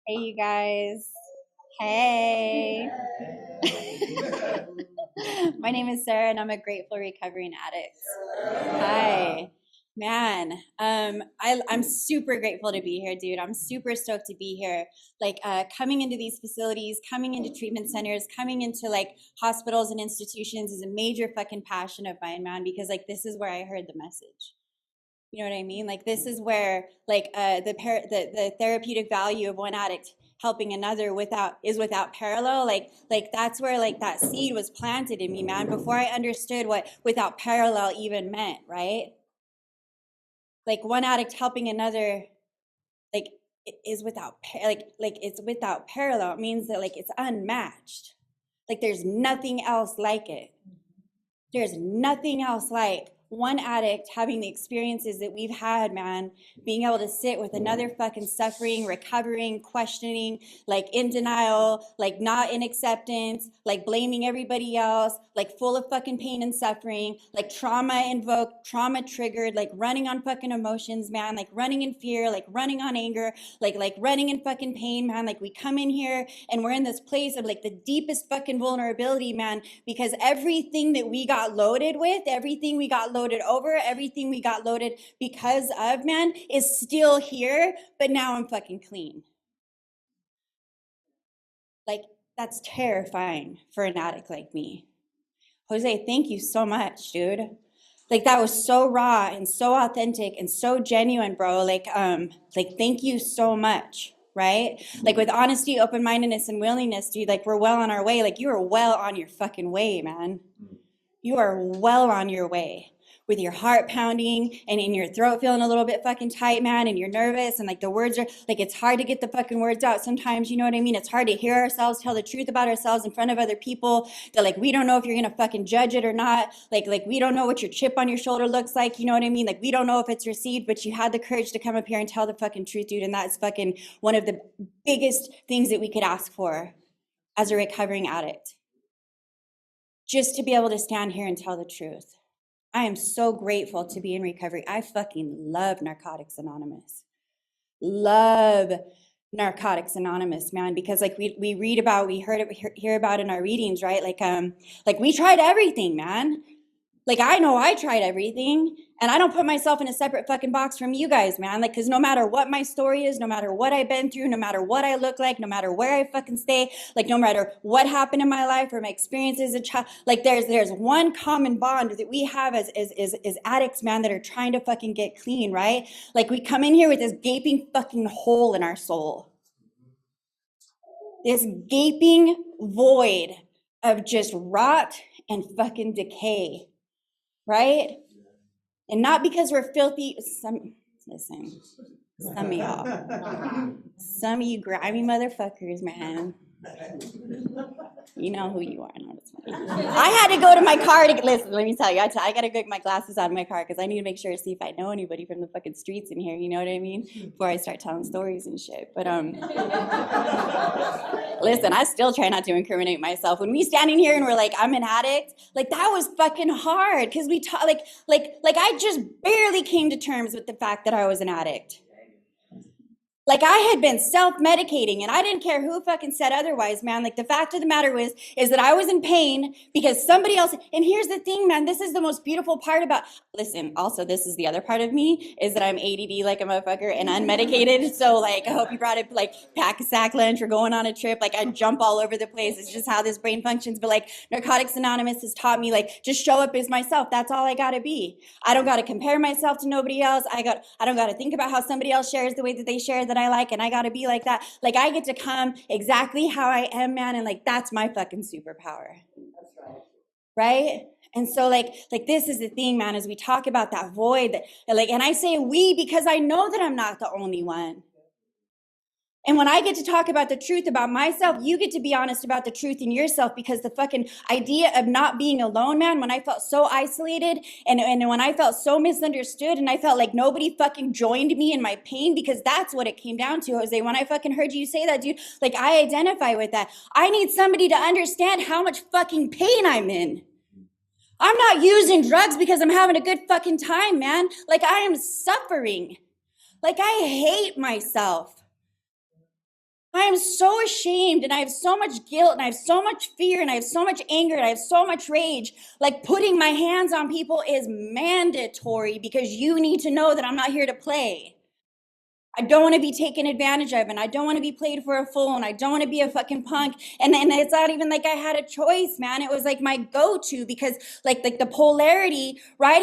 Hey, you guys. Hey. My name is Sara, and I'm a grateful recovering addict. Hi. Man, I'm super grateful to be here, dude. I'm super stoked to be here. Like, coming into these facilities, coming into treatment centers, coming into like hospitals and institutions is a major fucking passion of mine, man, because like this is where I heard the message. You know what I mean? Like this is where like the therapeutic value of one addict helping another without parallel. Like that's where like that seed was planted in me, man, before I understood what without parallel even meant, right? Like one addict helping another, like is without like it's without parallel. It means that like it's unmatched. Like there's nothing else like it. There's nothing else like one addict having the experiences that we've had, man, being able to sit with another fucking suffering, recovering, questioning, like in denial, like not in acceptance, like blaming everybody else, like full of fucking pain and suffering, like trauma invoked, trauma triggered, like running on fucking emotions, man, like running in fear, like running on anger, like running in fucking pain, man. Like we come in here and we're in this place of like the deepest fucking vulnerability, man, because everything that we got loaded with, everything we got loaded over, everything we got loaded because of, man, is still here, but now I'm fucking clean. Like, that's terrifying for an addict like me. Jose, thank you so much, dude. Like that was so raw and so authentic and so genuine, bro. Like thank you so much. Right? Like with honesty, open-mindedness, and willingness, dude, like we're well on our way. Like you are well on your fucking way, man. You are well on your way with your heart pounding and in your throat feeling a little bit fucking tight, man, and you're nervous and like the words are like, it's hard to get the fucking words out sometimes, you know what I mean? It's hard to hear ourselves tell the truth about ourselves in front of other people. That like, we don't know if you're gonna fucking judge it or not. Like we don't know what your chip on your shoulder looks like, you know what I mean? Like we don't know if it's received, but you had the courage to come up here and tell the fucking truth, dude, and that's fucking one of the biggest things that we could ask for as a recovering addict. Just to be able to stand here and tell the truth. I am so grateful to be in recovery. I fucking love Narcotics Anonymous. Love Narcotics Anonymous, man, because like we read about, we hear about in our readings, right? Like we tried everything, man. Like I know I tried everything, and I don't put myself in a separate fucking box from you guys, man. Like, cause no matter what my story is, no matter what I've been through, no matter what I look like, no matter where I fucking stay, like no matter what happened in my life or my experiences as a child, like there's one common bond that we have as addicts, man, that are trying to fucking get clean, right? Like we come in here with this gaping fucking hole in our soul. This gaping void of just rot and fucking decay. Right? And not because we're filthy. Some of you grimy motherfuckers, man. You know who you are. No, it's funny. I had to go to my car to listen. Let me tell you, I got to get my glasses out of my car because I need to make sure to see if I know anybody from the fucking streets in here. You know what I mean? Before I start telling stories and shit. But listen, I still try not to incriminate myself. When we standing here and we're like, I'm an addict, like that was fucking hard because we talk like I just barely came to terms with the fact that I was an addict. Like I had been self-medicating and I didn't care who fucking said otherwise, man. Like the fact of the matter is that I was in pain because somebody else, and here's the thing, man, this is the most beautiful part about, listen, also this is the other part of me, is that I'm ADD like a motherfucker and unmedicated. So like, I hope you brought it, like pack a sack lunch or going on a trip. Like I jump all over the place. It's just how this brain functions. But like Narcotics Anonymous has taught me like, just show up as myself. That's all I gotta be. I don't gotta compare myself to nobody else. I don't gotta think about how somebody else shares the way that they share that I like, and I gotta be like that. Like I get to come exactly how I am, man, and like that's my fucking superpower. That's right. And so like this is the thing, man, as we talk about that void that like, and I say we because I know that I'm not the only one. And when I get to talk about the truth about myself, you get to be honest about the truth in yourself, because the fucking idea of not being alone, man, when I felt so isolated and when I felt so misunderstood and I felt like nobody fucking joined me in my pain, because that's what it came down to, Jose. When I fucking heard you say that, dude, like I identify with that. I need somebody to understand how much fucking pain I'm in. I'm not using drugs because I'm having a good fucking time, man. Like I am suffering. Like I hate myself. I am so ashamed, and I have so much guilt, and I have so much fear, and I have so much anger, and I have so much rage. Like, putting my hands on people is mandatory because you need to know that I'm not here to play. I don't want to be taken advantage of, and I don't want to be played for a fool, and I don't want to be a fucking punk. And it's not even like I had a choice, man. It was like my go-to because like the polarity, right?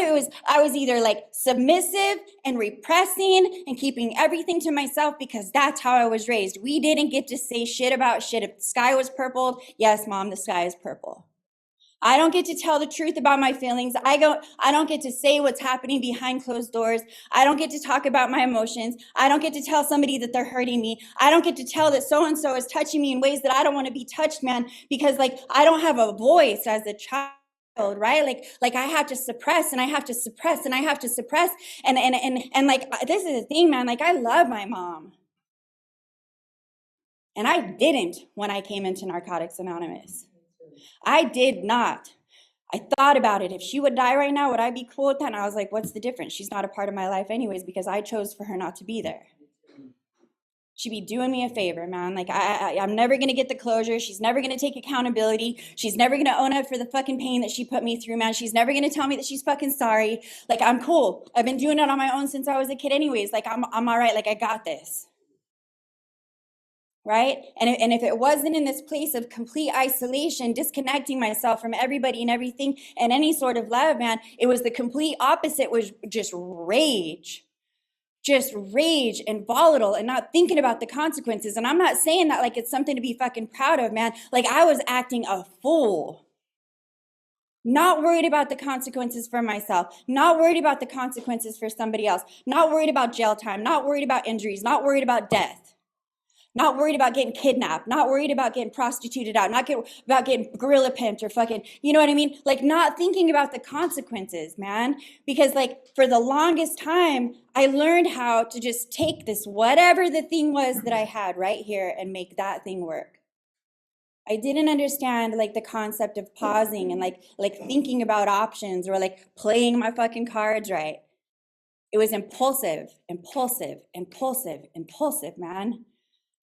I was either like submissive and repressing and keeping everything to myself because that's how I was raised. We didn't get to say shit about shit. If the sky was purple, yes, mom, the sky is purple. I don't get to tell the truth about my feelings. I don't get to say what's happening behind closed doors. I don't get to talk about my emotions. I don't get to tell somebody that they're hurting me. I don't get to tell that so and so is touching me in ways that I don't want to be touched, man, because like I don't have a voice as a child. Right? Like I have to suppress and I have to suppress and I have to suppress. And like this is the thing, man. Like I love my mom. And I didn't when I came into Narcotics Anonymous. I did not. I thought about it. If she would die right now, would I be cool with that? And I was like, what's the difference? She's not a part of my life anyways because I chose for her not to be there. She'd be doing me a favor, man. Like, I'm never going to get the closure. She's never going to take accountability. She's never going to own up for the fucking pain that she put me through, man. She's never going to tell me that she's fucking sorry. Like, I'm cool. I've been doing it on my own since I was a kid anyways. Like, I'm all right. Like, I got this. Right? And if it wasn't in this place of complete isolation, disconnecting myself from everybody and everything and any sort of love, man, it was the complete opposite, was just rage and volatile and not thinking about the consequences. And I'm not saying that like it's something to be fucking proud of, man. Like I was acting a fool. Not worried about the consequences for myself, not worried about the consequences for somebody else, not worried about jail time, not worried about injuries, not worried about death. Not worried about getting kidnapped, not worried about getting prostituted out, about getting gorilla pimped or fucking, you know what I mean? Like not thinking about the consequences, man. Because like for the longest time, I learned how to just take this, whatever the thing was that I had right here and make that thing work. I didn't understand like the concept of pausing and like thinking about options or like playing my fucking cards right. It was impulsive, man.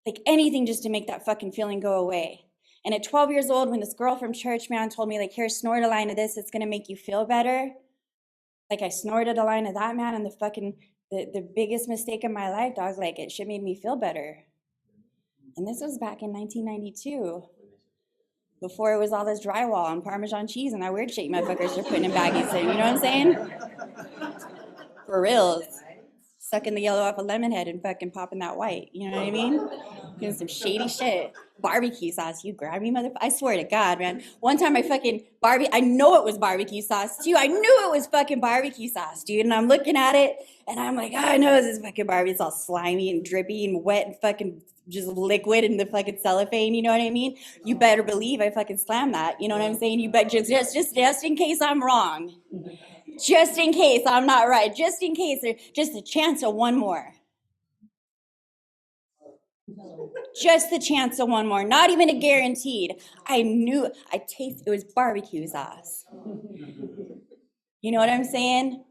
Like anything just to make that fucking feeling go away. And at 12 years old, when this girl from church, man, told me like, here, snort a line of this, it's gonna make you feel better. Like I snorted a line of that, man, and the biggest mistake of my life, dog, like it shit made me feel better. And this was back in 1992. Before it was all this drywall and Parmesan cheese and that weird shit motherfuckers are putting in baggies. You know what I'm saying? For reals. Sucking the yellow off a lemon head and fucking popping that white. You know what I mean? Doing some shady shit. Barbecue sauce, you grab me, motherfucker. I swear to God, man. One time I know it was barbecue sauce too. I knew it was fucking barbecue sauce, dude. And I'm looking at it and I'm like, oh, I know this is fucking barbecue. It's all slimy and drippy and wet and fucking just liquid in the fucking cellophane. You know what I mean? You better believe I fucking slammed that. You know what I'm saying? You bet just in case I'm wrong. Just in case I'm not right, just in case there's just a chance of one more. Just the chance of one more, not even a guaranteed. I knew, it was barbecue sauce. You know what I'm saying?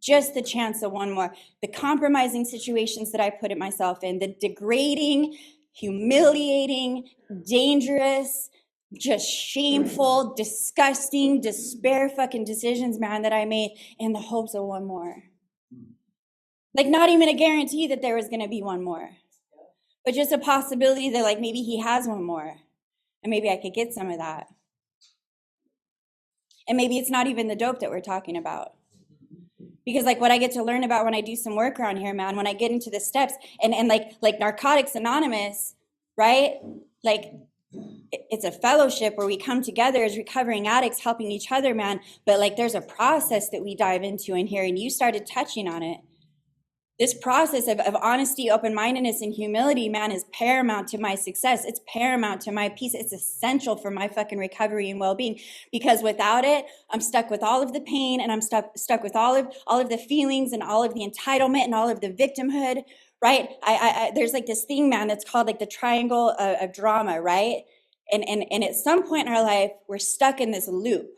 Just the chance of one more. The compromising situations that I put myself in, the degrading, humiliating, dangerous, just shameful, disgusting, despair fucking decisions, man, that I made in the hopes of one more. Like not even a guarantee that there was gonna be one more, but just a possibility that like maybe he has one more and maybe I could get some of that. And maybe it's not even the dope that we're talking about. Because like what I get to learn about when I do some work around here, man, when I get into the steps and like Narcotics Anonymous, right? Like it's a fellowship where we come together as recovering addicts, helping each other, man. But like there's a process that we dive into in here, and you started touching on it. This process of honesty, open-mindedness, and humility, man, is paramount to my success. It's paramount to my peace. It's essential for my fucking recovery and well-being. Because without it, I'm stuck with all of the pain, and I'm stuck with all of the feelings and all of the entitlement and all of the victimhood, right? There's like this thing, man, that's called like the triangle of drama, right? And at some point in our life, we're stuck in this loop.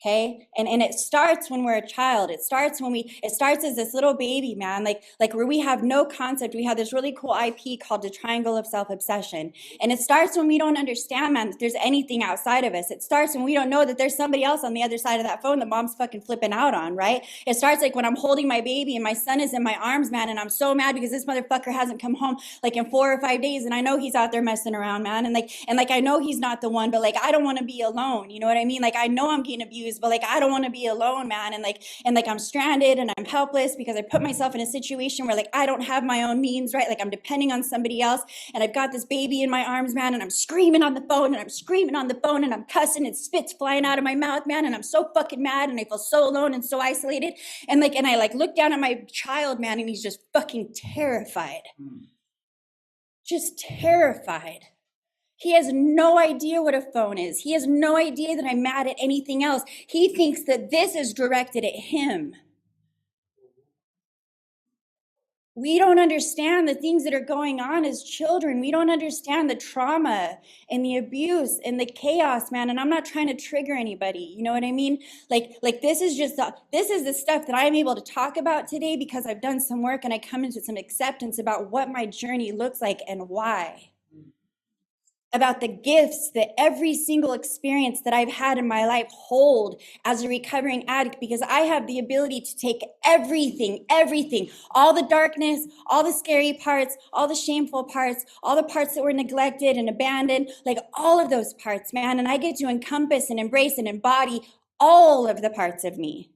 Okay. And it starts when we're a child. It starts as this little baby, man, like where we have no concept. We have this really cool IP called the triangle of self-obsession. And it starts when we don't understand, man, that there's anything outside of us. It starts when we don't know that there's somebody else on the other side of that phone that mom's fucking flipping out on, right? It starts like when I'm holding my baby and my son is in my arms, man, and I'm so mad because this motherfucker hasn't come home like in 4 or 5 days. And I know he's out there messing around, man. And I know he's not the one, but like, I don't want to be alone. You know what I mean? Like, I know I'm getting abused, but like, I don't want to be alone, man. And like I'm stranded and I'm helpless because I put myself in a situation where like I don't have my own means, right? Like I'm depending on somebody else, and I've got this baby in my arms, man, and I'm screaming on the phone and I'm screaming on the phone and I'm cussing and spit's flying out of my mouth, man, and I'm so fucking mad and I feel so alone and so isolated. And I like look down at my child, man, and he's just fucking terrified. Just terrified. He has no idea what a phone is. He has no idea that I'm mad at anything else. He thinks that this is directed at him. We don't understand the things that are going on as children. We don't understand the trauma and the abuse and the chaos, man. And I'm not trying to trigger anybody. You know what I mean? Like this is the stuff that I'm able to talk about today because I've done some work and I come into some acceptance about what my journey looks like and why. About the gifts that every single experience that I've had in my life hold as a recovering addict, because I have the ability to take everything, all the darkness, all the scary parts, all the shameful parts, all the parts that were neglected and abandoned, like all of those parts, man, and I get to encompass and embrace and embody all of the parts of me.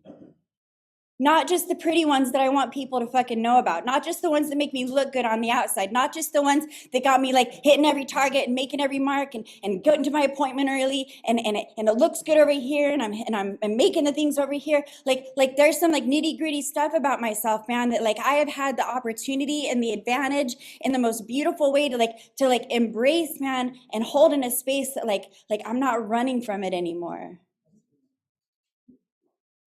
Not just the pretty ones that I want people to fucking know about. Not just the ones that make me look good on the outside. Not just the ones that got me like hitting every target and making every mark and getting to my appointment early and it looks good over here and I'm making the things over here. Like there's some like nitty gritty stuff about myself, man, that like I have had the opportunity and the advantage in the most beautiful way to embrace, man, and hold in a space that like I'm not running from it anymore.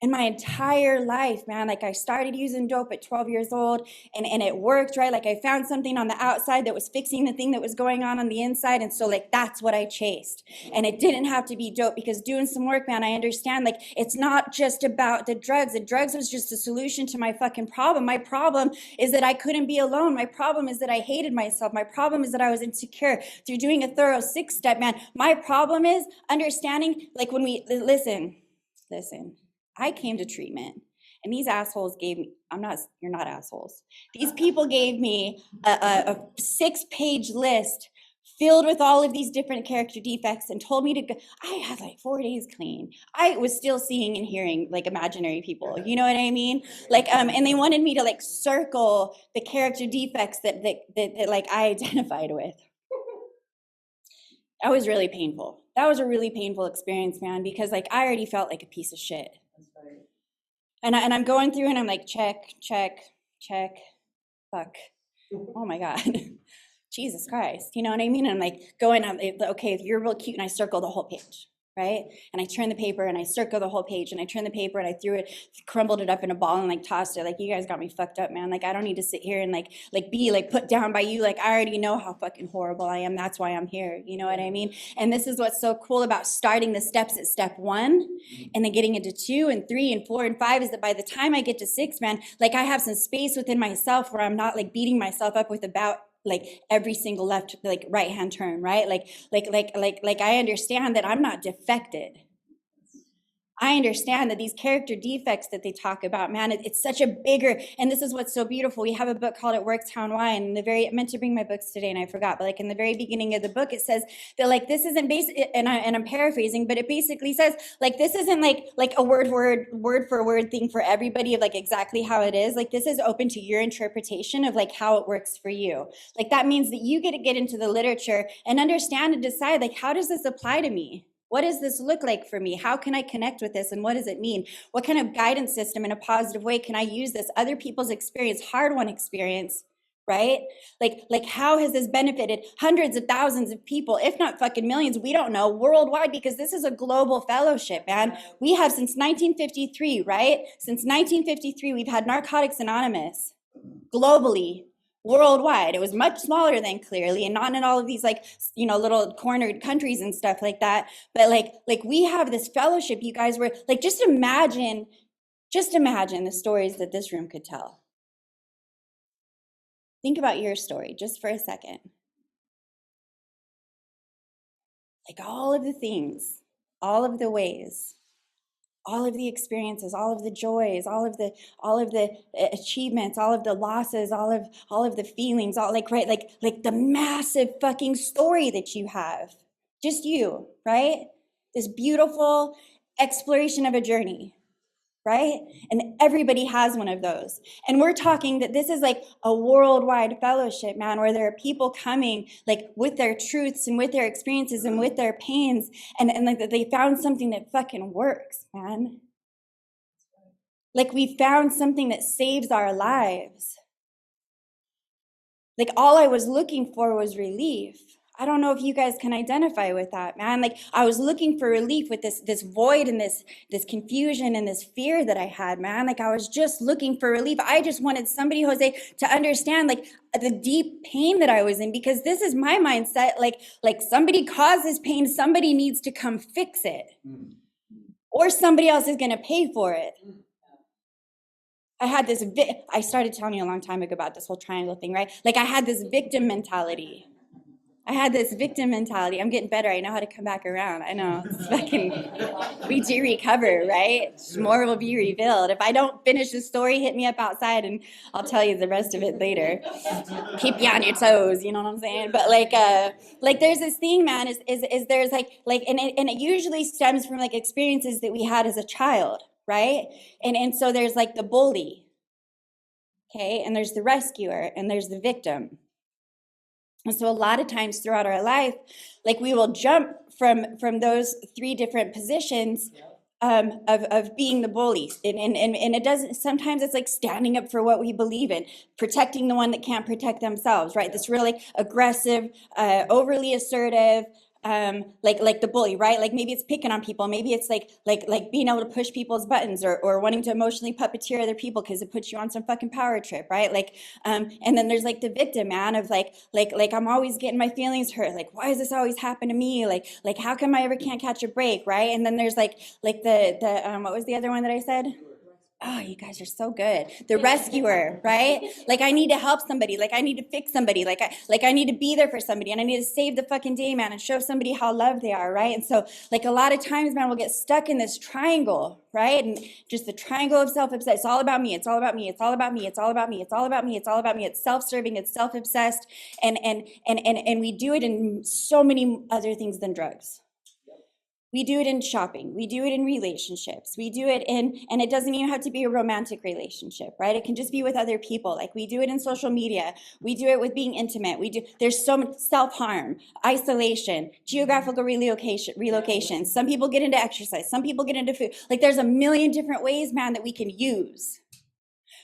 In my entire life, man, like I started using dope at 12 years old and it worked, right? Like I found something on the outside that was fixing the thing that was going on the inside. And so like, that's what I chased. And it didn't have to be dope because doing some work, man, I understand like, it's not just about the drugs. The drugs was just a solution to my fucking problem. My problem is that I couldn't be alone. My problem is that I hated myself. My problem is that I was insecure. Through doing a thorough 6-step, man, my problem is understanding, like when we, listen, I came to treatment and these assholes gave me, you're not assholes. These people gave me a 6-page list filled with all of these different character defects and told me to go. I had like 4 days clean. I was still seeing and hearing like imaginary people, you know what I mean? Like, and they wanted me to like circle the character defects that like I identified with. That was really painful. That was a really painful experience, man, because like I already felt like a piece of shit. And I'm going through and I'm like, check, fuck. Oh my God. Jesus Christ. You know what I mean? And I'm like going, okay, you're real cute. And I circle the whole page, right? And I turn the paper and I circle the whole page and I turn the paper and I threw it, crumbled it up in a ball and like tossed it. Like, you guys got me fucked up, man. Like, I don't need to sit here and like be like put down by you. Like, I already know how fucking horrible I am. That's why I'm here. You know what I mean? And this is what's so cool about starting the steps at step 1 and then getting into 2 and 3 and 4 and 5 is that by the time I get to 6, man, like I have some space within myself where I'm not like beating myself up with about like every single left, like right hand turn, right? Like I understand that I'm not defected. I understand that these character defects that they talk about, man, it's such a bigger, and this is what's so beautiful. We have a book called It Works How and Why, and I meant to bring my books today and I forgot, but like in the very beginning of the book, it says that like, this isn't basic, and I'm paraphrasing, but it basically says like, this isn't like a word for word thing for everybody of like exactly how it is. Like, this is open to your interpretation of like how it works for you. Like, that means that you get to get into the literature and understand and decide like, how does this apply to me? What does this look like for me? How can I connect with this? And what does it mean? What kind of guidance system in a positive way can I use this? Other people's experience, hard-won experience, right? Like how has this benefited hundreds of thousands of people, if not fucking millions, we don't know, worldwide, because this is a global fellowship, man. We have since 1953, right? Since 1953, we've had Narcotics Anonymous globally, worldwide. It was much smaller than Clearly, and not in all of these like, you know, little cornered countries and stuff like that. But like we have this fellowship, you guys, were like, just imagine the stories that this room could tell. Think about your story just for a second. Like all of the things, all of the ways, all of the experiences, all of the joys, all of the achievements, all of the losses, all of the feelings, all like, right, like the massive fucking story that you have, just you, right? This beautiful exploration of a journey, right? And everybody has one of those. And we're talking that this is like a worldwide fellowship, man, where there are people coming like with their truths and with their experiences and with their pains, and like that they found something that fucking works, man. Like we found something that saves our lives. Like all I was looking for was relief. I don't know if you guys can identify with that, man. Like I was looking for relief with this void and this confusion and this fear that I had, man. Like I was just looking for relief. I just wanted somebody, Jose, to understand like the deep pain that I was in, because this is my mindset. Like somebody causes pain, somebody needs to come fix it, or somebody else is going to pay for it. I had this, I started telling you a long time ago about this whole triangle thing, right? Like I had this victim mentality. I'm getting better. I know how to come back around. I know. It's fucking, we do recover, right? More will be revealed. If I don't finish the story, hit me up outside and I'll tell you the rest of it later. Keep you on your toes, you know what I'm saying? But like there's this thing, man, is there's like, and it usually stems from like experiences that we had as a child, right? And so there's like the bully, okay? And there's the rescuer and there's the victim. And so a lot of times throughout our life, like we will jump from those three different positions of being the bully. And it doesn't, sometimes it's like standing up for what we believe in, protecting the one that can't protect themselves, right? This really aggressive, overly assertive, like the bully, right? Like maybe it's picking on people. Maybe it's like being able to push people's buttons or wanting to emotionally puppeteer other people because it puts you on some fucking power trip, right? Like, and then there's like the victim, man, of like I'm always getting my feelings hurt. Like, why does this always happen to me? Like how come I ever can't catch a break, right? And then there's like the what was the other one that I said? Oh, you guys are so good. The rescuer, right? Like I need to help somebody. Like I need to fix somebody. Like I need to be there for somebody, and I need to save the fucking day, man, and show somebody how loved they are, right? And so like a lot of times, man, we'll get stuck in this triangle, right? And just the triangle of self-obsessed. It's all about me. It's all about me. It's all about me. It's all about me. It's all about me. It's all about me. It's self-serving. It's self-obsessed, and we do it in so many other things than drugs. We do it in shopping. We do it in relationships. We do it in, and it doesn't even have to be a romantic relationship, right? It can just be with other people. Like we do it in social media. We do it with being intimate. There's so much self-harm, isolation, geographical relocation. Some people get into exercise. Some people get into food. Like there's a million different ways, man, that we can use.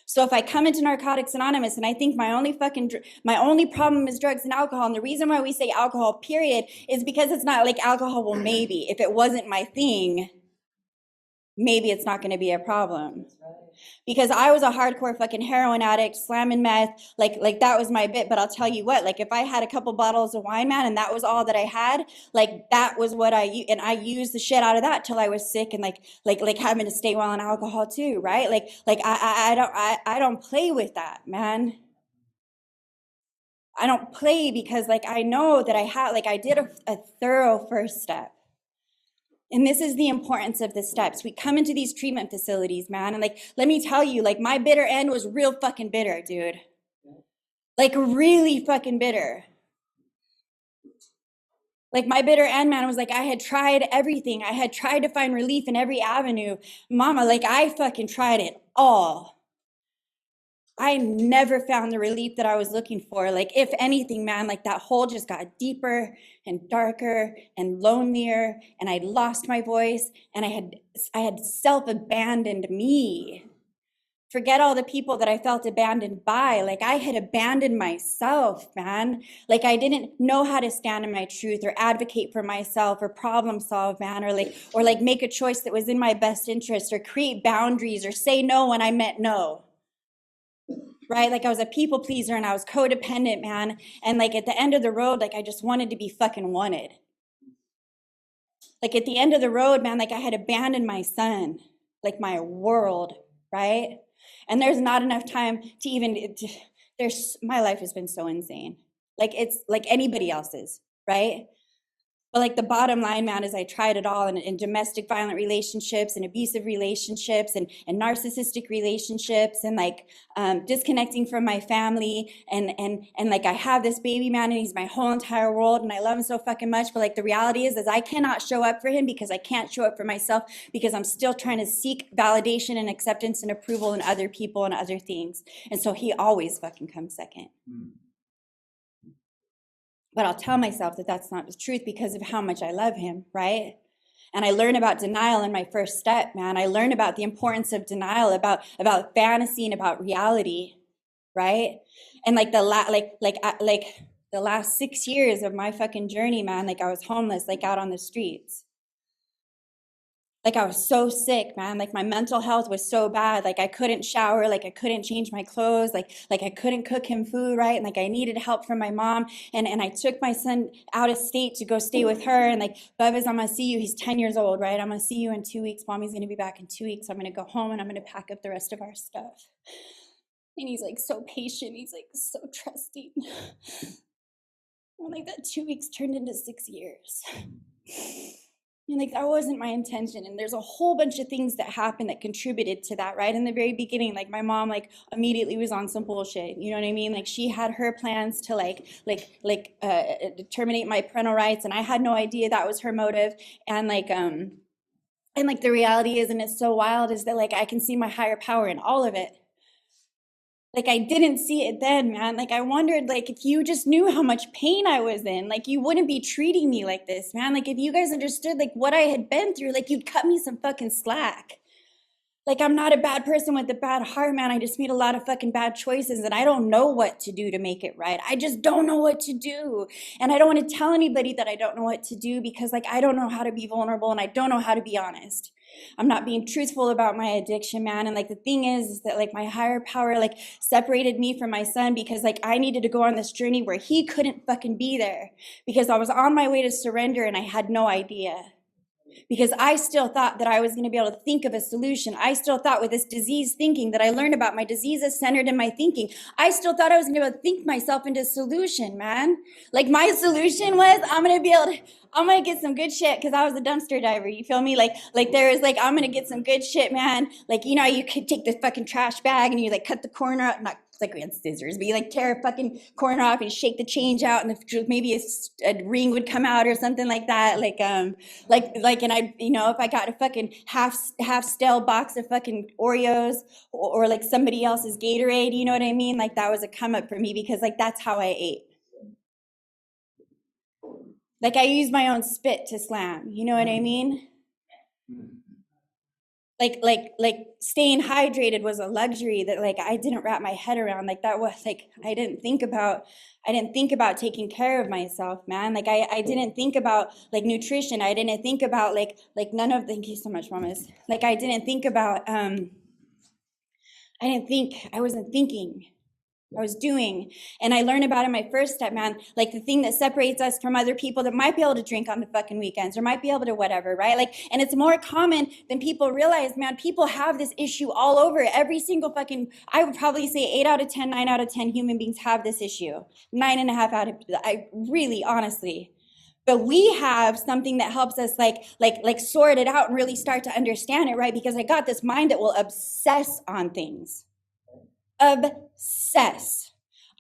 So if I come into Narcotics Anonymous and I think my only problem is drugs and alcohol, and the reason why we say alcohol, period, is because it's not like alcohol, well, maybe. If it wasn't my thing, maybe it's not going to be a problem. Because I was a hardcore fucking heroin addict, slamming meth, like that was my bit. But I'll tell you what, like if I had a couple bottles of wine, man, and that was all that I had, like that was what I used the shit out of that till I was sick and like having to stay well on alcohol too, right? Like I don't play with that, man. I don't play because like I know that I did a thorough first step. And this is the importance of the steps. We come into these treatment facilities, man, and like, let me tell you, like my bitter end was real fucking bitter, dude. Like really fucking bitter. Like my bitter end, man, was like I had tried everything. I had tried to find relief in every avenue. Mama, like I fucking tried it all. I never found the relief that I was looking for. Like, if anything, man, like that hole just got deeper and darker and lonelier, and I lost my voice, and I had self-abandoned me. Forget all the people that I felt abandoned by. Like, I had abandoned myself, man. Like, I didn't know how to stand in my truth or advocate for myself or problem solve, man, or make a choice that was in my best interest or create boundaries or say no when I meant no. right? Like I was a people pleaser and I was codependent, man. And like at the end of the road, like I just wanted to be fucking wanted. Like at the end of the road, man, like I had abandoned my son, like my world, right? And there's not enough time to even, my life has been so insane. Like it's like anybody else's, right? But like the bottom line, man, is I tried it all in domestic violent relationships and abusive relationships and narcissistic relationships and like disconnecting from my family and like I have this baby, man, and he's my whole entire world and I love him so fucking much. But like the reality is I cannot show up for him because I can't show up for myself because I'm still trying to seek validation and acceptance and approval in other people and other things. And so he always fucking comes second. But I'll tell myself that that's not the truth because of how much I love him, right? And I learn about denial in my first step, man. I learn about the importance of denial, about fantasy and about reality, right? And like the last 6 years of my fucking journey, man, like I was homeless, like out on the streets. Like I was so sick, man. Like my mental health was so bad. Like I couldn't shower. Like I couldn't change my clothes. Like I couldn't cook him food, right? And like I needed help from my mom. And I took my son out of state to go stay with her. And like, Bubba's, I'm gonna see you. He's 10 years old, right? I'm gonna see you in 2 weeks. Mommy's gonna be back in 2 weeks. I'm gonna go home and I'm gonna pack up the rest of our stuff. And he's like so patient. He's like so trusting. And like that 2 weeks turned into 6 years. And like that wasn't my intention. And there's a whole bunch of things that happened that contributed to that, right? In the very beginning, like my mom like immediately was on some bullshit. You know what I mean? Like she had her plans to terminate my parental rights, and I had no idea that was her motive. And like the reality is, and it's so wild, is that like I can see my higher power in all of it. Like I didn't see it then, man. Like I wondered, like if you just knew how much pain I was in, like you wouldn't be treating me like this, man. Like if you guys understood like what I had been through, like you'd cut me some fucking slack. Like I'm not a bad person with a bad heart, man. I just made a lot of fucking bad choices and I don't know what to do to make it right. I just don't know what to do. And I don't want to tell anybody that I don't know what to do because like I don't know how to be vulnerable and I don't know how to be honest. I'm not being truthful about my addiction, man. And like the thing is that like my higher power like separated me from my son because like I needed to go on this journey where he couldn't fucking be there because I was on my way to surrender and I had no idea. Because I still thought that I was going to be able to think of a solution. I still thought with this disease thinking that I learned about, my disease is centered in my thinking. I still thought I was going to be able to think myself into a solution, man. Like my solution was I'm going to get some good shit because I was a dumpster diver. You feel me? Like there was like, I'm going to get some good shit, man. Like, you know, you could take the fucking trash bag and you like cut the corner out, not like we had scissors, but you like tear a fucking corner off and you shake the change out and maybe a ring would come out or something like that. And I, you know, if I got a fucking half stale box of fucking Oreos or like somebody else's Gatorade, you know what I mean? Like that was a come up for me because like that's how I ate. Like I used my own spit to slam, you know what I mean? Like staying hydrated was a luxury that like I didn't wrap my head around. Like that was like I didn't think about taking care of myself, man. Like I didn't think about like nutrition. I didn't think about like none of, thank you so much, mamas. Like I didn't think about I wasn't thinking. I was doing. And I learned about in my first step, man, like the thing that separates us from other people that might be able to drink on the fucking weekends or might be able to whatever, right? Like, and it's more common than people realize, man. People have this issue all over. Every single fucking, I would probably say 8 out of 10, 9 out of 10 human beings have this issue. 9.5 out of, I really, honestly. But we have something that helps us like sort it out and really start to understand it, right? Because I got this mind that will obsess on things. Obsess.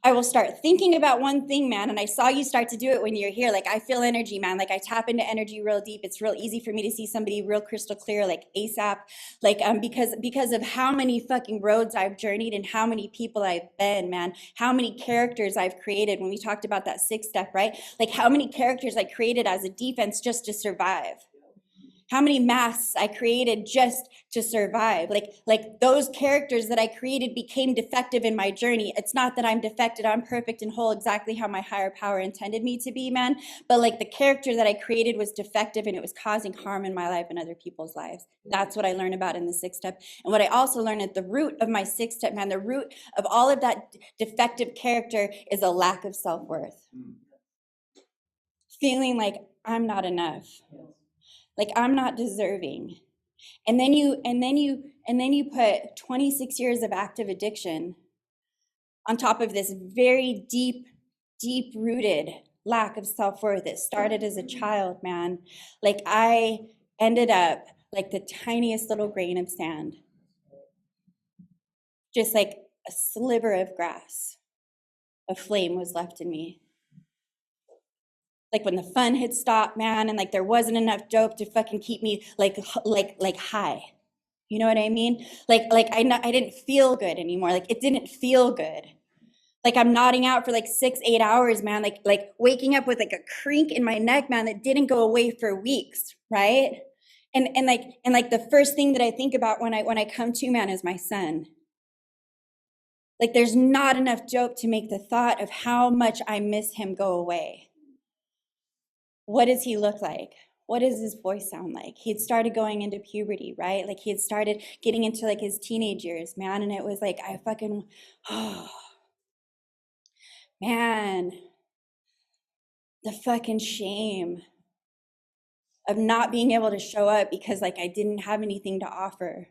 I will start thinking about one thing, man, and I saw you start to do it when you're here. Like I feel energy, man. Like I tap into energy real deep. It's real easy for me to see somebody real crystal clear, like ASAP. Like because of how many fucking roads I've journeyed and how many people I've been, man. How many characters I've created when we talked about that 6th step, right? Like how many characters I created as a defense just to survive. how many masks I created just to survive. Like those characters that I created became defective in my journey. It's not that I'm defected, I'm perfect and whole, exactly how my higher power intended me to be, man. But like the character that I created was defective and it was causing harm in my life and other people's lives. That's what I learned about in the 6th step. And what I also learned at the root of my 6th step, man, the root of all of that defective character is a lack of self-worth. Feeling like I'm not enough. Like I'm not deserving. And then you put 26 years of active addiction on top of this very deep rooted lack of self-worth. It started as a child, man. Like I ended up like the tiniest little grain of sand. Just like a sliver of grass. A flame was left in me. Like when the fun had stopped, man, and like there wasn't enough dope to fucking keep me like high. You know what I mean? Like I didn't feel good anymore. Like it didn't feel good. Like I'm nodding out for like 6-8 hours, man. Like waking up with like a crink in my neck, man, that didn't go away for weeks, right? And like the first thing that I think about when I come to, man, is my son. Like there's not enough dope to make the thought of how much I miss him go away. What does he look like? What does his voice sound like? He had started going into puberty, right? Like he had started getting into like his teenage years, man. And it was like, I fucking, oh, man, the fucking shame of not being able to show up because like I didn't have anything to offer.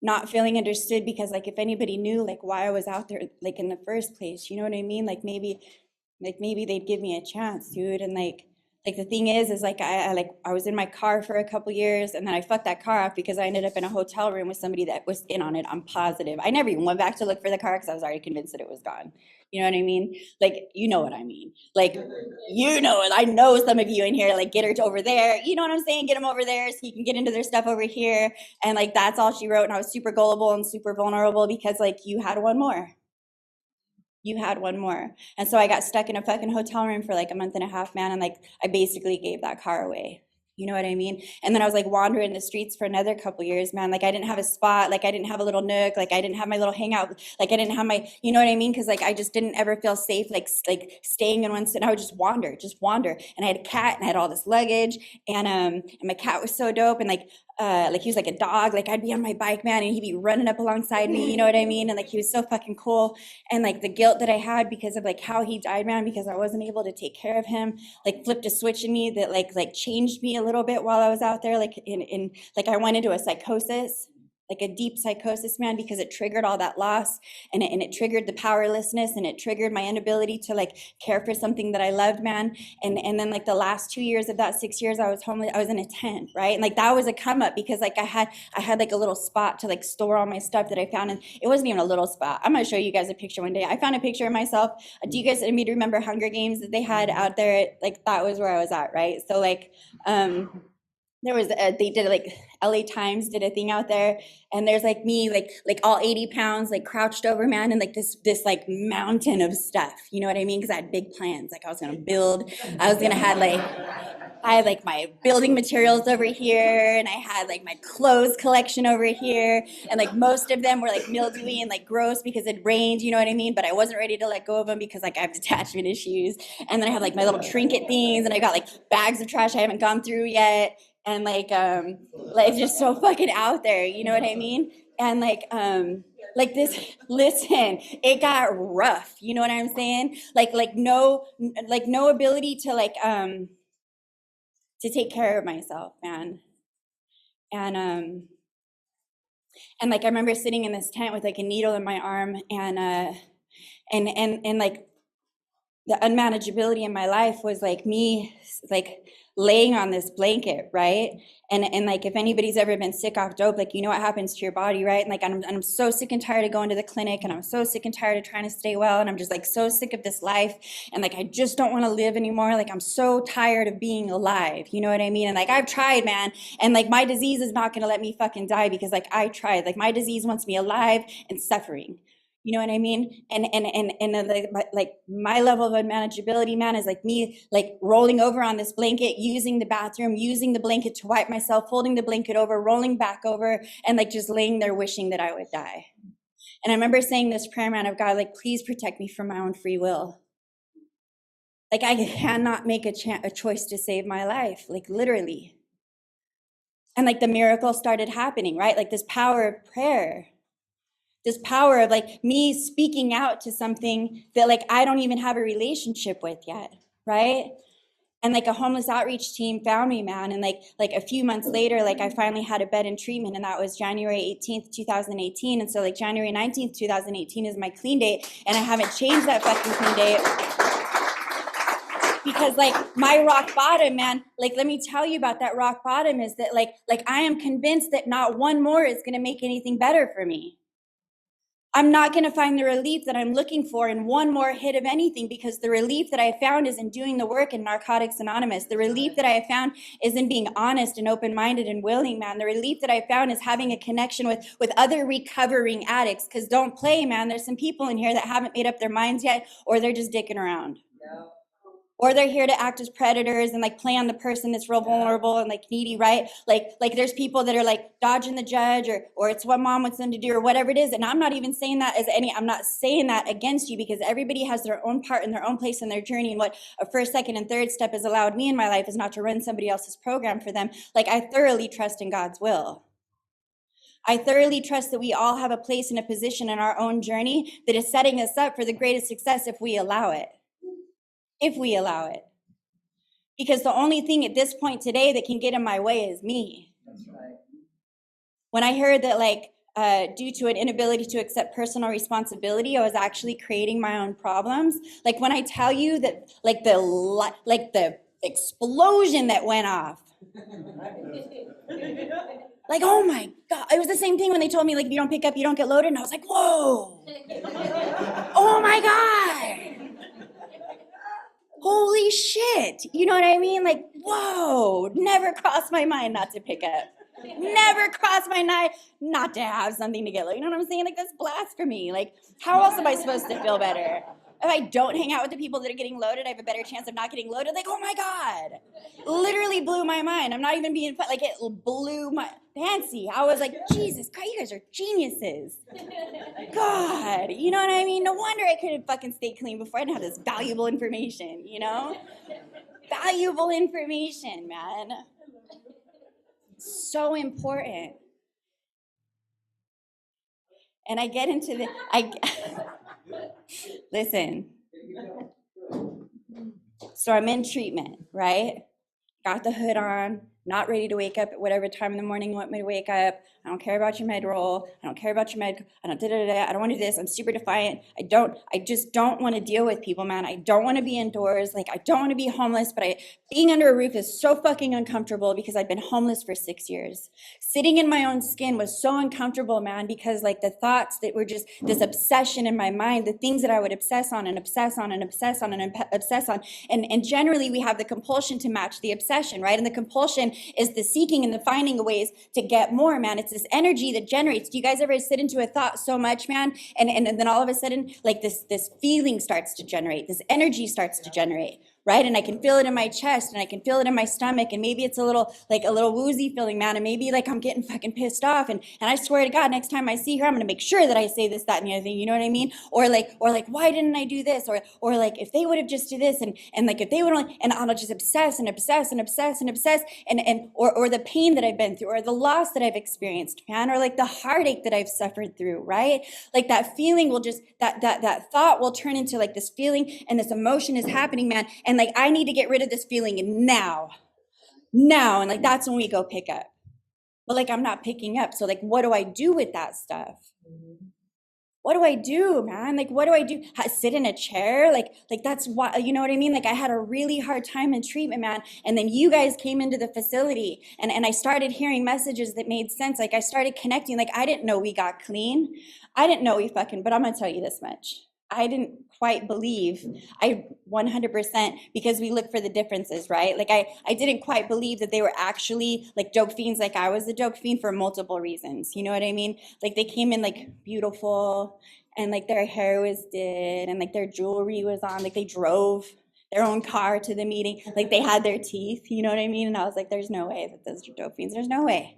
Not feeling understood because like if anybody knew like why I was out there like in the first place, you know what I mean? Like maybe they'd give me a chance, dude. And like the thing is like I was in my car for a couple years and then I fucked that car off because I ended up in a hotel room with somebody that was in on it. I'm positive. I never even went back to look for the car because I was already convinced that it was gone. You know what I mean? Like, you know what I mean? Like, you know it. I know some of you in here, like, get her over there. You know what I'm saying? Get them over there so you can get into their stuff over here. And like, that's all she wrote. And I was super gullible and super vulnerable because like you had one more. You had one more. And so I got stuck in a fucking hotel room for like a month and a half, man. And like, I basically gave that car away. You know what I mean? And then I was like wandering the streets for another couple years, man. Like I didn't have a spot. Like I didn't have a little nook. Like I didn't have my little hangout. Like I didn't have my, you know what I mean? Cause like, I just didn't ever feel safe, like staying in one sit. I would just wander. And I had a cat and I had all this luggage and my cat was so dope. And like he was like a dog. Like I'd be on my bike, man, and he'd be running up alongside me. You know what I mean? And like, he was so fucking cool. And like the guilt that I had because of like how he died, man, because I wasn't able to take care of him, like flipped a switch in me that like changed me a little bit while I was out there. Like in like I went into a psychosis, like a deep psychosis, man, because it triggered all that loss and it triggered the powerlessness and it triggered my inability to like care for something that I loved, man. And then like the last 2 years of that 6 years, I was homeless. I was in a tent, right? And like that was a come up because like I had like a little spot to like store all my stuff that I found. And it wasn't even a little spot. I'm gonna show you guys a picture one day. I found a picture of myself. Do you guys remember Hunger Games that they had out there? Like that was where I was at, right? So like there was they did like LA Times did a thing out there and there's like me like all 80 pounds like crouched over, man, and like this like mountain of stuff, you know what I mean? Because I had big plans. Like I was gonna build, I was gonna have like I had like my building materials over here and I had like my clothes collection over here and like most of them were like mildewy and like gross because it rained, you know what I mean? But I wasn't ready to let go of them because like I have detachment issues. And then I have like my little trinket things and I got like bags of trash I haven't gone through yet. And like just so fucking out there, you know what I mean? And like this, listen, it got rough, you know what I'm saying? Like no ability to like to take care of myself, man. And like I remember sitting in this tent with like a needle in my arm and like the unmanageability in my life was like me like laying on this blanket, right? And like if anybody's ever been sick off dope, like you know what happens to your body, right? And like I'm so sick and tired of going to the clinic and I'm so sick and tired of trying to stay well and I'm just like so sick of this life and like I just don't want to live anymore. Like I'm so tired of being alive, you know what I mean? And like I've tried, man, and like my disease is not going to let me fucking die because like I tried. Like my disease wants me alive and suffering. You know what I mean? Like my level of unmanageability, man, is like me like rolling over on this blanket, using the bathroom, using the blanket to wipe myself, folding the blanket over, rolling back over, and like just laying there wishing that I would die. And I remember saying this prayer, man, of God, like, please protect me from my own free will. Like I cannot make a choice to save my life, like literally. And like the miracle started happening, right? Like this power of prayer, this power of like me speaking out to something that like I don't even have a relationship with yet, right? And like a homeless outreach team found me, man. And like a few months later, like I finally had a bed in treatment, and that was January 18th, 2018. And so like January 19th, 2018 is my clean date, and I haven't changed that fucking clean date. Because like my rock bottom, man, like let me tell you about that rock bottom is that like I am convinced that not one more is going to make anything better for me. I'm not going to find the relief that I'm looking for in one more hit of anything, because the relief that I found is in doing the work in Narcotics Anonymous. The relief that I found is in being honest and open-minded and willing, man. The relief that I found is having a connection with other recovering addicts, because don't play, man. There's some people in here that haven't made up their minds yet, or they're just dicking around. No. Or they're here to act as predators and like play on the person that's real vulnerable and like needy, right? Like there's people that are like dodging the judge, or it's what mom wants them to do, or whatever it is. And I'm not even saying that I'm not saying that against you, because everybody has their own part and their own place in their journey. And what a first, second, and third step has allowed me in my life is not to run somebody else's program for them. Like I thoroughly trust in God's will. I thoroughly trust that we all have a place and a position in our own journey that is setting us up for the greatest success if we allow it. If we allow it. Because the only thing at this point today that can get in my way is me. That's right. When I heard that like due to an inability to accept personal responsibility, I was actually creating my own problems. Like when I tell you that like the explosion that went off. Like, oh my God. It was the same thing when they told me like if you don't pick up, you don't get loaded. And I was like, whoa. Oh my God. Holy shit. You know what I mean? Like, whoa, never crossed my mind not to pick up. Never crossed my mind not to have something to get. You know what I'm saying? Like, that's blasphemy. Like, how else am I supposed to feel better? If I don't hang out with the people that are getting loaded, I have a better chance of not getting loaded. Like, oh my God. Literally blew my mind. I'm not even being fun. Like, it blew my fancy. I was like, Jesus Christ, you guys are geniuses. God, you know what I mean? No wonder I couldn't fucking stay clean before. I didn't have this valuable information, you know? Valuable information, man. So important. And I get into listen. So I'm in treatment, right? Got the hood on, not ready to wake up at whatever time in the morning you want me to wake up. I don't care about your med roll. I don't care about your med. I don't I don't want to do this. I'm super defiant. I just don't want to deal with people, man. I don't want to be indoors. Like I don't want to be homeless, but being under a roof is so fucking uncomfortable because I've been homeless for 6 years. Sitting in my own skin was so uncomfortable, man, because like the thoughts that were just this obsession in my mind, the things that I would obsess on and obsess on and obsess on and obsess on. And generally we have the compulsion to match the obsession, right? And the compulsion is the seeking and the finding of ways to get more, man. It's this energy that generates. Do you guys ever sit into a thought so much, man? And then all of a sudden, like this feeling starts to generate, this energy starts to generate, right? And I can feel it in my chest and I can feel it in my stomach. And maybe it's a little woozy feeling, man. And maybe like I'm getting fucking pissed off. And I swear to God, next time I see her, I'm going to make sure that I say this, that, and the other thing. You know what I mean? Or like, why didn't I do this? Or like, if they would have just do this and like, if they would only, and I'll just obsess and obsess and obsess and obsess or the pain that I've been through, or the loss that I've experienced, man, or like the heartache that I've suffered through, right? Like that feeling will just, that thought will turn into like this feeling, and this emotion is happening, man. And like, I need to get rid of this feeling now. And like, that's when we go pick up. But like, I'm not picking up. So like, what do I do with that stuff? What do I do, man? Like, what do I do? Sit in a chair? Like that's what, you know what I mean? Like I had a really hard time in treatment, man. And then you guys came into the facility and I started hearing messages that made sense. Like I started connecting. Like I didn't know we got clean. I didn't know but I'm going to tell you this much. I didn't quite believe, 100%, because we look for the differences, right? Like I didn't quite believe that they were actually like dope fiends, like I was a dope fiend, for multiple reasons. You know what I mean? Like they came in like beautiful and like their hair was did, and like their jewelry was on, like they drove their own car to the meeting, like they had their teeth, you know what I mean? And I was like, there's no way that those are dope fiends. There's no way.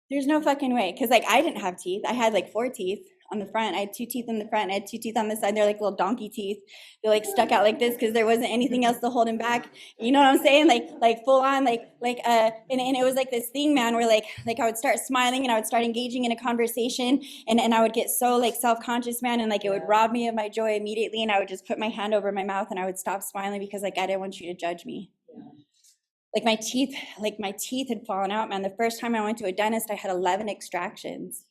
There's no fucking way. Cause like I didn't have teeth. I had like 4 teeth on the front. I had 2 teeth in the front. I had 2 teeth on the side. They're like little donkey teeth. They're like stuck out like this because there wasn't anything else to hold them back. You know what I'm saying? Like full on, and it was like this thing, man, where like I would start smiling and I would start engaging in a conversation, and I would get so like self-conscious, man, and like it would rob me of my joy immediately, and I would just put my hand over my mouth and I would stop smiling because like I didn't want you to judge me. Like my teeth had fallen out, man. The first time I went to a dentist, I had 11 extractions.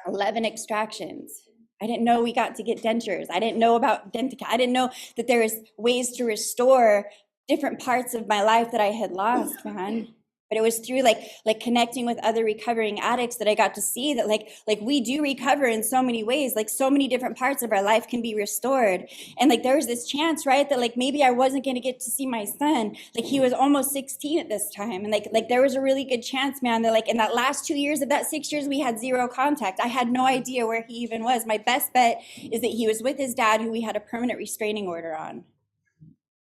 11 extractions. I didn't know we got to get dentures. I didn't know about Dentica. I didn't know that there was ways to restore different parts of my life that I had lost, man. But it was through like connecting with other recovering addicts that I got to see that like we do recover in so many ways, like so many different parts of our life can be restored. And like there was this chance, right, that like maybe I wasn't going to get to see my son. Like he was almost 16 at this time, and like there was a really good chance, man, that like in that last 2 years of that 6 years we had 0 contact. I had no idea where he even was. My best bet is that he was with his dad, who we had a permanent restraining order on.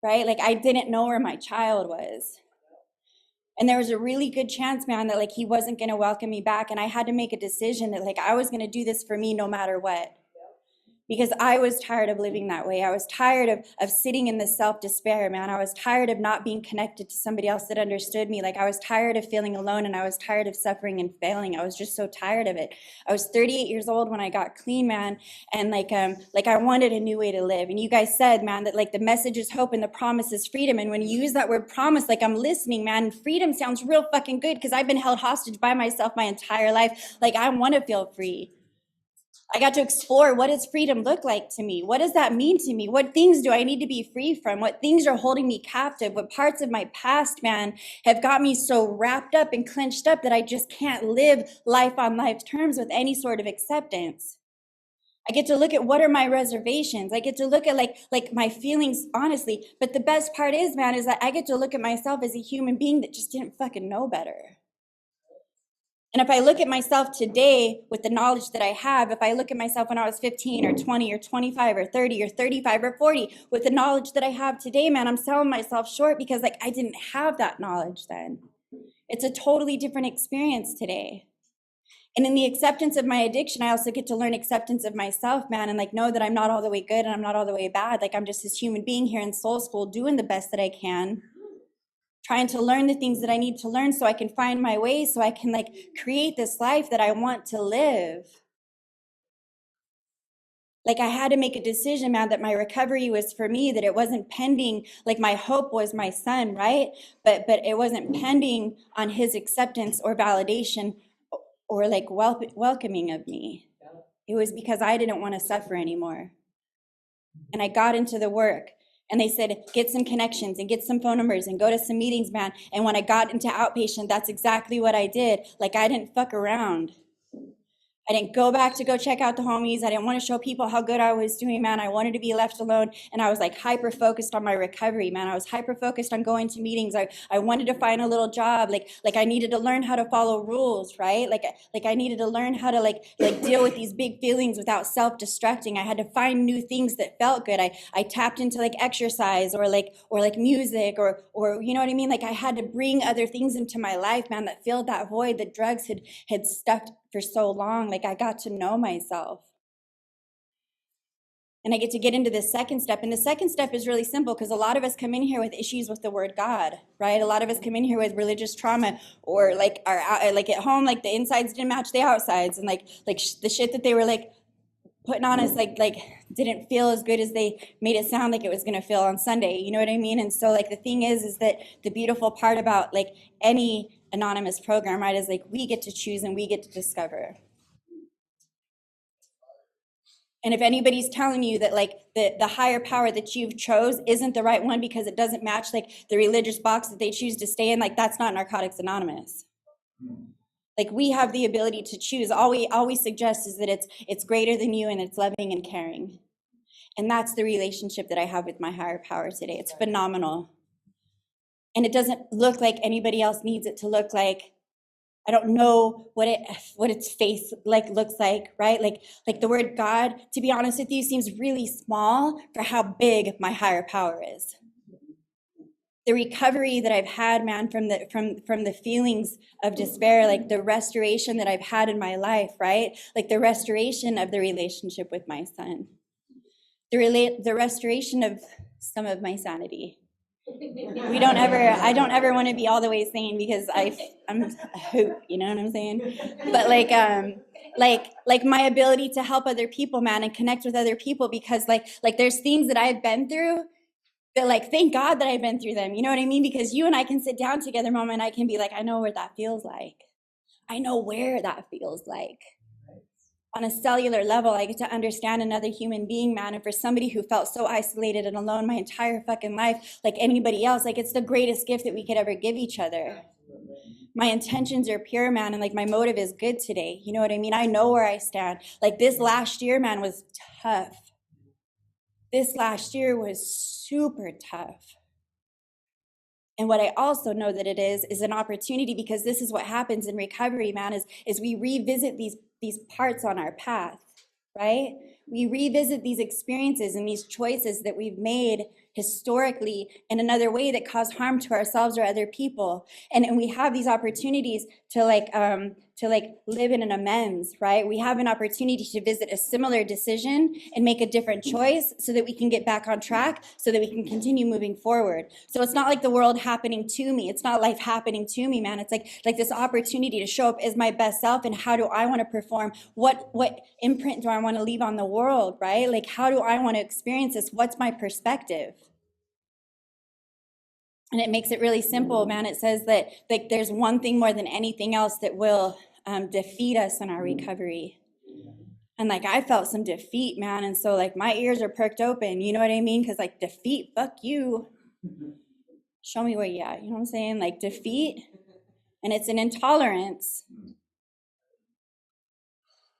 Right? Like I didn't know where my child was. And there was a really good chance, man, that like he wasn't going to welcome me back. And I had to make a decision that like I was going to do this for me no matter what. Because I was tired of living that way. I was tired of sitting in this self-despair, man. I was tired of not being connected to somebody else that understood me. Like I was tired of feeling alone, and I was tired of suffering and failing. I was just so tired of it. I was 38 years old when I got clean, man. And like I wanted a new way to live. And you guys said, man, that like the message is hope and the promise is freedom. And when you use that word promise, like I'm listening, man, freedom sounds real fucking good because I've been held hostage by myself my entire life. Like I want to feel free. I got to explore, what does freedom look like to me? What does that mean to me? What things do I need to be free from? What things are holding me captive? What parts of my past, man, have got me so wrapped up and clenched up that I just can't live life on life terms with any sort of acceptance? I get to look at what are my reservations. I get to look at like my feelings honestly. But the best part is, man, is that I get to look at myself as a human being that just didn't fucking know better. And if I look at myself today with the knowledge that I have, if I look at myself when I was 15 or 20 or 25 or 30 or 35 or 40, with the knowledge that I have today, man, I'm selling myself short because like I didn't have that knowledge then. It's a totally different experience today. And in the acceptance of my addiction, I also get to learn acceptance of myself, man, and like know that I'm not all the way good and I'm not all the way bad. Like I'm just this human being here in soul school doing the best that I can, trying to learn the things that I need to learn so I can find my way, so I can like create this life that I want to live. Like I had to make a decision, man, that my recovery was for me, that it wasn't pending, like my hope was my son, right? But it wasn't pending on his acceptance or validation or like welcoming of me. It was because I didn't want to suffer anymore. And I got into the work. And they said, get some connections and get some phone numbers and go to some meetings, man. And when I got into outpatient, that's exactly what I did. Like I didn't fuck around. I didn't go back to go check out the homies. I didn't want to show people how good I was doing, man. I wanted to be left alone. And I was like hyper focused on my recovery, man. I was hyper focused on going to meetings. I wanted to find a little job. Like I needed to learn how to follow rules, right? Like I needed to learn how to like deal with these big feelings without self-destructing. I had to find new things that felt good. I tapped into like exercise or like music or you know what I mean? Like I had to bring other things into my life, man, that filled that void that drugs had stuffed for so long. Like I got to know myself. And I get to get into the second step. And the second step is really simple because a lot of us come in here with issues with the word God, right? A lot of us come in here with religious trauma or like like at home, like the insides didn't match the outsides. And like the shit that they were like putting on us like didn't feel as good as they made it sound like it was going to feel on Sunday. You know what I mean? And so like the thing is that the beautiful part about like any anonymous program, right, is like we get to choose and we get to discover. And if anybody's telling you that like the higher power that you've chose isn't the right one because it doesn't match like the religious box that they choose to stay in, like that's not Narcotics Anonymous. Like we have the ability to choose. All we suggest is that it's greater than you and it's loving and caring. And that's the relationship that I have with my higher power today. It's phenomenal. And it doesn't look like anybody else needs it to look like. I don't know what its face like looks like, right? Like the word God, to be honest with you, seems really small for how big my higher power is. The recovery that I've had, man, from the feelings of despair, like the restoration that I've had in my life, right? Like the restoration of the relationship with my son, the restoration of some of my sanity. I don't ever want to be all the way sane because I'm a hoot, you know what I'm saying? But like my ability to help other people, man, and connect with other people, because like there's things that I've been through that, like, thank God that I've been through them. You know what I mean? Because you and I can sit down together, Mom, and I can be like, I know where that feels like. I know where that feels like. On a cellular level, I get to understand another human being, man. And for somebody who felt so isolated and alone my entire fucking life, like anybody else, like it's the greatest gift that we could ever give each other. My intentions are pure, man, and like my motive is good today. You know what I mean? I know where I stand. Like this last year, man, was tough. This last year was super tough. And what I also know that it is an opportunity, because this is what happens in recovery, man, is we revisit these parts on our path, right? We revisit these experiences and these choices that we've made historically in another way that cause harm to ourselves or other people. And we have these opportunities to live in an amends, right? We have an opportunity to visit a similar decision and make a different choice so that we can get back on track, so that we can continue moving forward. So it's not like the world happening to me. It's not life happening to me, man. It's like this opportunity to show up as my best self. And how do I want to perform? What imprint do I want to leave on the world, right? Like, how do I want to experience this? What's my perspective? And it makes it really simple, man. It says that like there's one thing more than anything else that will defeat us in our recovery. And like I felt some defeat, man. And so like my ears are perked open, you know what I mean? Because like defeat, fuck you. Show me where you at, you know what I'm saying? Like defeat, and it's an intolerance,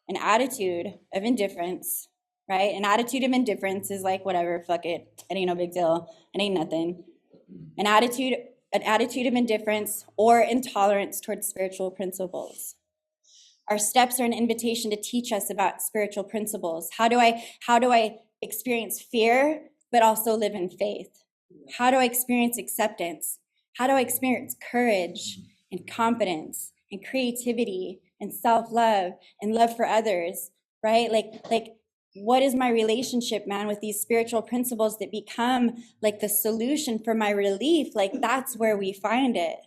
an attitude of indifference, right? An attitude of indifference is like, whatever, fuck it. It ain't no big deal. It ain't nothing. An attitude of indifference or intolerance towards spiritual principles. Our steps are an invitation to teach us about spiritual principles. How do I experience fear, but also live in faith? How do I experience acceptance? How do I experience courage and confidence and creativity and self-love and love for others, right? Like what is my relationship, man, with these spiritual principles that become like the solution for my relief? Like that's where we find it.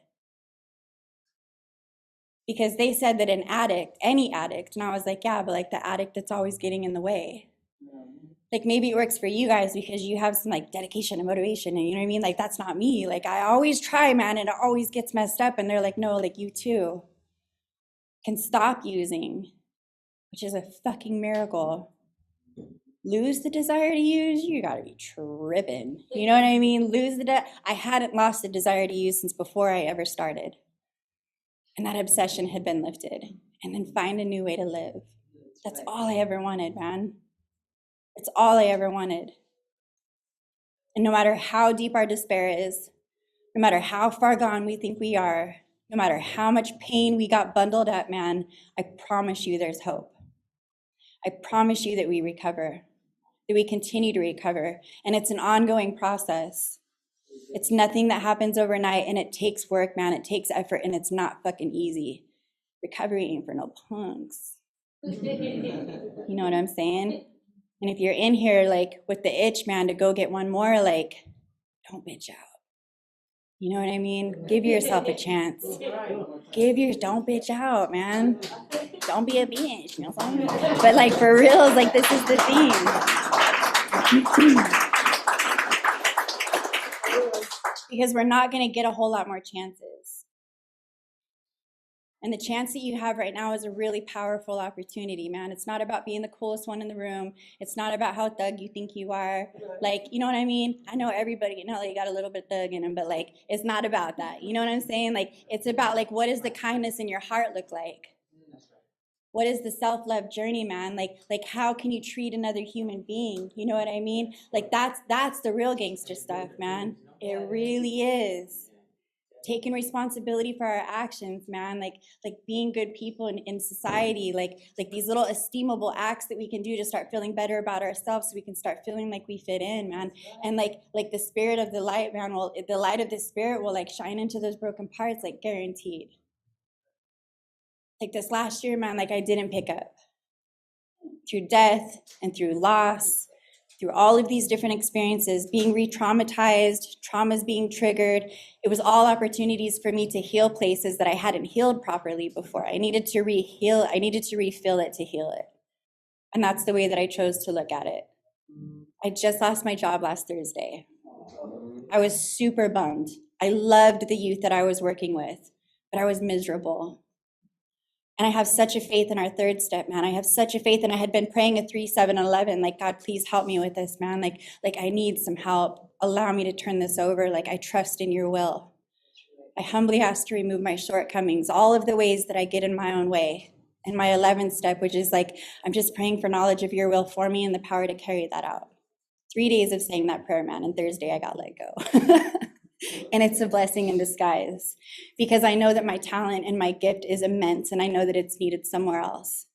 Because they said that an addict, any addict, and I was like, yeah, but like the addict that's always getting in the way. Like maybe it works for you guys because you have some like dedication and motivation, and you know what I mean? Like that's not me. Like I always try, man, and it always gets messed up. And they're like, no, like you too can stop using, which is a fucking miracle. Lose the desire to use, you gotta be tripping. You know what I mean? I hadn't lost the desire to use since before I ever started. And that obsession had been lifted. And then find a new way to live. That's all I ever wanted, man. It's all I ever wanted. And no matter how deep our despair is, no matter how far gone we think we are, no matter how much pain we got bundled up, man, I promise you there's hope. I promise you that we recover, that we continue to recover. And it's an ongoing process. It's nothing that happens overnight, and it takes work, man. It takes effort, and it's not fucking easy. Recovery ain't for no punks. You know what I'm saying? And if you're in here like with the itch, man, to go get one more, like, don't bitch out. You know what I mean? Give yourself a chance. Don't bitch out, man. Don't be a bitch, you know what I'm saying? But like for real, like this is the thing. Because we're not gonna get a whole lot more chances. And the chance that you have right now is a really powerful opportunity, man. It's not about being the coolest one in the room. It's not about how thug you think you are. Like, you know what I mean? I know everybody in LA got a little bit thug in them, but like, it's not about that. You know what I'm saying? Like, it's about like, what does the kindness in your heart look like? What is the self-love journey, man? Like how can you treat another human being? You know what I mean? Like that's the real gangster stuff, man. It really is. taking responsibility for our actions, man, like being good people in society, like these little esteemable acts that we can do to start feeling better about ourselves, so we can start feeling like we fit in, man. And like the spirit of the light, man, the light of the spirit will like shine into those broken parts, like guaranteed. Like this last year, man, like I didn't pick up through death and through loss, through all of these different experiences, being re-traumatized, traumas being triggered. It was all opportunities for me to heal places that I hadn't healed properly before. I needed to re-heal, I needed to refill it to heal it. And that's the way that I chose to look at it. I just lost my job last Thursday. I was super bummed. I loved the youth that I was working with, but I was miserable. And I have such a faith in our third step, man. I have such a faith, and I had been praying a 3, 7, and 11, like, God, please help me with this, man. Like I need some help. Allow me to turn this over. Like, I trust in your will. I humbly ask to remove my shortcomings, all of the ways that I get in my own way. And my 11th step, which is like, I'm just praying for knowledge of your will for me and the power to carry that out. 3 days of saying that prayer, man, and Thursday I got let go. And it's a blessing in disguise, because I know that my talent and my gift is immense, and I know that it's needed somewhere else.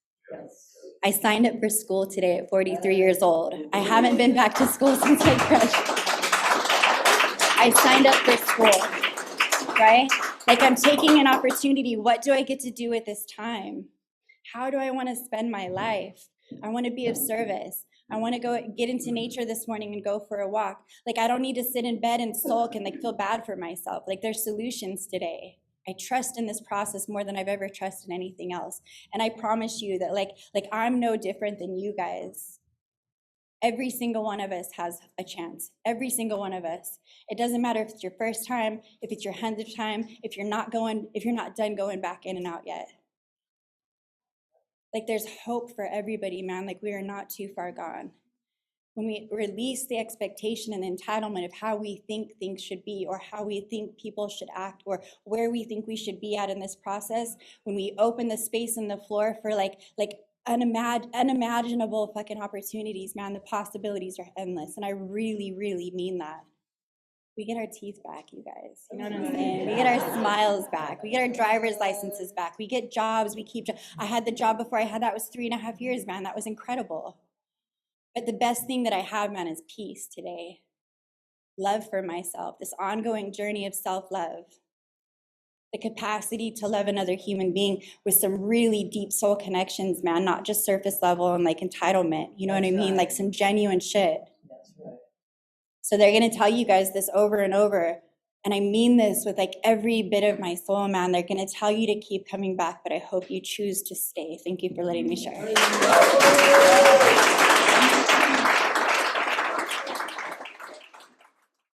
I signed up for school today at 43 years old. I haven't been back to school since I graduated. I signed up for school, right? Like, I'm taking an opportunity. What do I get to do with this time? How do I want to spend my life? I want to be of service. I want to go get into nature this morning and go for a walk. Like, I don't need to sit in bed and sulk and like feel bad for myself. Like, there's solutions today. I trust in this process more than I've ever trusted anything else. And I promise you that like I'm no different than you guys. Every single one of us has a chance. Every single one of us. It doesn't matter if it's your first time, if it's your 100th time, if you're not done going back in and out yet. Like, there's hope for everybody, man. Like, we are not too far gone. When we release the expectation and the entitlement of how we think things should be, or how we think people should act, or where we think we should be at in this process, when we open the space and the floor for like unimaginable fucking opportunities, man, the possibilities are endless. And I really, really mean that. We get our teeth back, you guys. You know what I'm saying? We get our smiles back. We get our driver's licenses back. We get jobs. I had the job before I had that was 3.5 years, man. That was incredible. But the best thing that I have, man, is peace today. Love for myself, this ongoing journey of self-love. The capacity to love another human being with some really deep soul connections, man, not just surface level and like entitlement. You know what I mean? Like some genuine shit. So they're going to tell you guys this over and over. And I mean this with like every bit of my soul, man. They're going to tell you to keep coming back, but I hope you choose to stay. Thank you for letting me share.